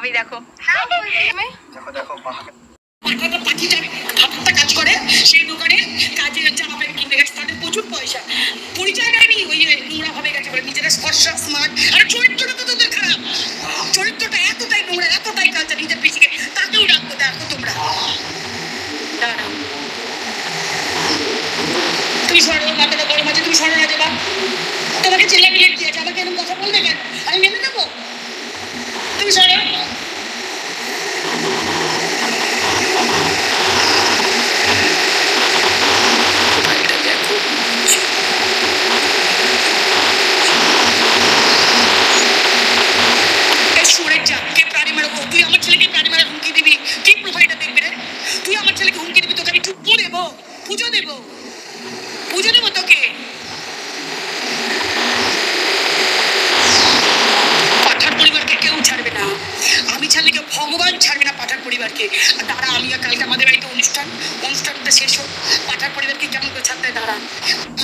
ভাবি দেখো দেখো দেখো পাঠাটা পাঠিটা হাতটা কাজ করে সেই দোকানে কাজে জামা প্যান্ট কিনতে গেছে, তাদের প্রচুর পয়সা, পরিচয় নেয়নি, ওই নোংরা ভাবে গেছে বলে নিজেরা স্পর্শ স্মার্ট। আর চরিত্রটা তো তোদের খারাপ, চরিত্রটা এতটাই নোংরা, এতটাই কালচার নিজের পিছিয়ে, তাকেও ডাকবো দেখো তোমরা। দাঁড়াও, তুমি সরো, মাথাটা গরম আছে, তুমি সরো না যাবা, তোমাকে চিল্লা মিলে দিয়েছে, আমাকে এরকম কথা বলবে কেন? আমি মেনে নেবো? তুমি সরো। পুজো দেবো তোকে। পাঠার পরিবারকে কেউ ছাড়বে না, আমি ছাড়লে কেউ, ভগবান ছাড়বে না পাঠার পরিবারকে। আর দাঁড়া, আমি কালকে আমাদের বাড়িতে অনুষ্ঠানটা শেষ হোক, পাঠার পরিবারকে কেমন করে ছাড়তে হয় দাঁড়ান।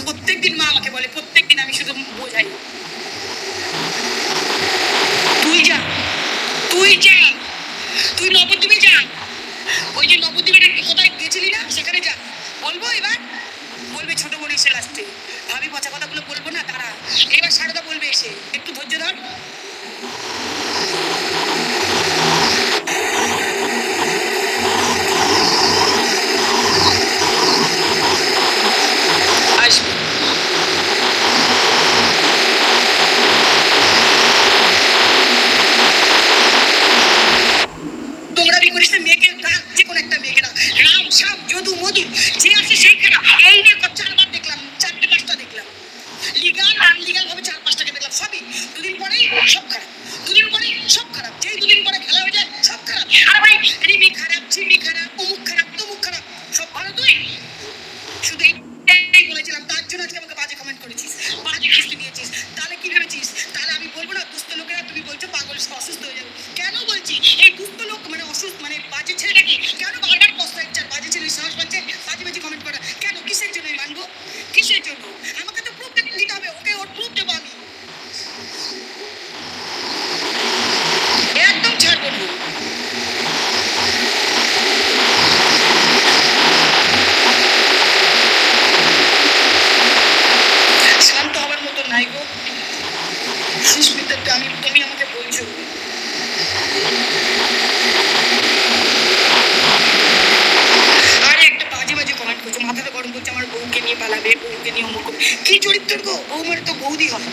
প্রত্যেকদিন মা আমাকে বলে, প্রত্যেকদিন আমি শুধু বোঝাই, তুই যা তুই নবদ্বীপে যা, ওই যে নবদ্বীপের কোথায় গেছিলি না সেখানে যা। বলবো এবার, বলবে ছোট বোন এসে লাস্টে, ভাবি পচা কথাগুলো বলবো না, তারা এবার সারদা বলবে এসে, একটু ধৈর্য ধর। আসবে তোমরা বি করিস না, মেয়েকে ডাক, যে কোনো একটা মেয়েকে ডাক, রাম শ্যাম যদু মধু যে আছে সেই খেলা। এই নিয়ে 4বার দেখলাম, 4-5টা দেখলাম, লিগাল আনলিগাল ভাবে 4-5টাকে দেখলাম, সবই দুদিন পরেই সব খারাপ, দুদিন পরেই সব খারাপ, যেই দুদিন পরে খেলা হয়ে যায় সব খারাপ। আর ভাই রিমি খারাপ, চিমি খারাপ, অমুক খারাপ, তমুক খারাপ, সব ভালো তুই। শুধু এই বলেছিলাম, তার জন্য আজকে আমাকে বাজে কমেন্ট করেছিস, বাজে কিস্তি দিয়েছিস। তাহলে কি ভেবেছিস, তাহলে আমি বলবো না দুস্থ লোকেরা, তুমি বলছো পাগল অসুস্থ হয়ে যাবে, কেন বলছি? এই দুস্থ লোক মানে অসুস্থ, মানে বাজে ছেলেটাকে কেন বারবার পস্তাচ্ছে? বাজে ছেলে সাহস পাচ্ছে বাজে বাজে কমেন্ট করা কেন? কিসের জন্য মানবো? কিসের জন্য? আমাকে তো প্রুফ দিতে হবে, ওকে ওর প্রুফ দেবো আমি, একদম ছাড়বো না। শান্ত হওয়ার মতো নাই গো সুস্মিতা, তুমি আমাকে বলছো আরে একটা বাজে বাজে কমেন্ট করছো, মাথাটা গরম করছে, আমার বউকে নিয়ে পালাবে, বউকে নিয়ে অমুক। কি চরিত্র গো, বউ মানে তো বৌদি হয়,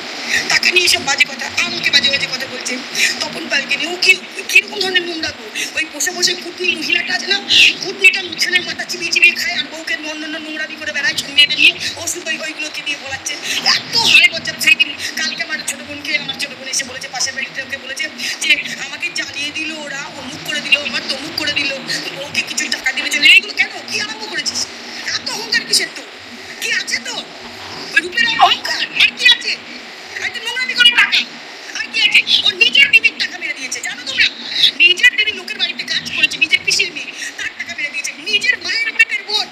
তাকে নিয়ে সব বাজে কথা, আমাকে বাজে বাজে কথা বলছে। তপন পালকে নিয়ে ও কিরকম ধরনের নোংরা গো, ওই বসে বসে কুটনি মহিলাটা আছে না, কুটনিটা ছেলের মাথা চিবিয়ে চিবিয়ে খায়, আর বউকে অন্যান্য নোংরামি করে বেড়ায় মেয়েদের নিয়ে, ও শুধু ওইগুলোকে নিয়ে বলাচ্ছে। এত হারে বলছে। সেই দিন কালকে আমার ছোট বোনকে, আমার ছোট বোন এসে বলেছে, পাশের বাড়িতে ওকে বলেছে যে আমাকে জ্বালিয়ে দিল ওরা, অমুক করে দিল, আমার তমুক করে দিল, বউকে কিছু টাকা দিলে চলে। এইগুলো কেন, কি আরম্ভ করেছিস? এত অহংকার কিসের? তো কি আছে তো রূপের অহংকার, আর কি আছে? একটা নোংরামি করে টাকা, আর কি আছে? ও নিজের দিদির টাকা মেরে দিয়েছে, জানো তোমরা? নিজের দিদি লোকের বাড়িতে কাজ করেছে, নিজের পিসির মেয়ে, তার টাকা মেরে দিয়েছে, নিজের মায়ের পেটের বোন,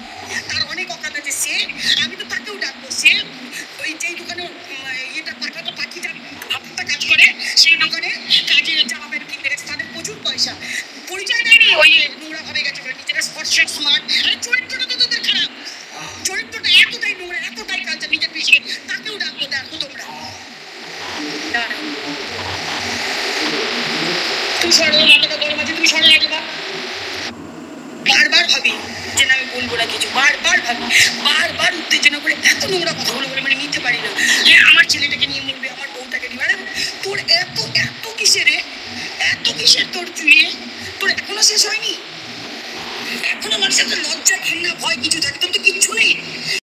তার অনেক অকাত আছে। সে, আমি তো তাকেও ডাকবো, সে ওই যেই দোকানে এটা পাঠাটা পাখিটা হাতটা কাজ করে সেই দোকানে কাজে জামা প্যান্ট কিনতে গেছে, তাদের প্রচুর পয়সা, পরিচয় নেয়নি, ওই নোংরা ভাবে গেছে বলে নিজেরা স্পর্শ স্মার্ট। আর চরিত্রটা তো তোদের খারাপ, চরিত্রটা এতটাই নোংরা, এতটাই কালচার নিজের পিছিয়ে, তাকেও ডাকবো দেখো তোমরা। দাঁড়াও, তুমি সরো, মাথাটা গরম আছে, তুমি সরো না যাবা, বারবার ভাবি যে না আমি বলবো না কিছু, বারবার ভাবি, বারবার উত্তেজনা করে এত নোংরা কথাগুলো বলে, মানে নিতে পারি না। আমার ছেলেটাকে নিয়ে বলবে, আমার বউটাকে নিয়ে, মানে তোর এত এত কিসের রে, এত কিসের তোর চুয়ে, তোর এখনো শেষ হয়নি? এখনো মানুষের লজ্জা ঘৃণা ভয় কিছু থাকে, তোর তো কিচ্ছু নেই।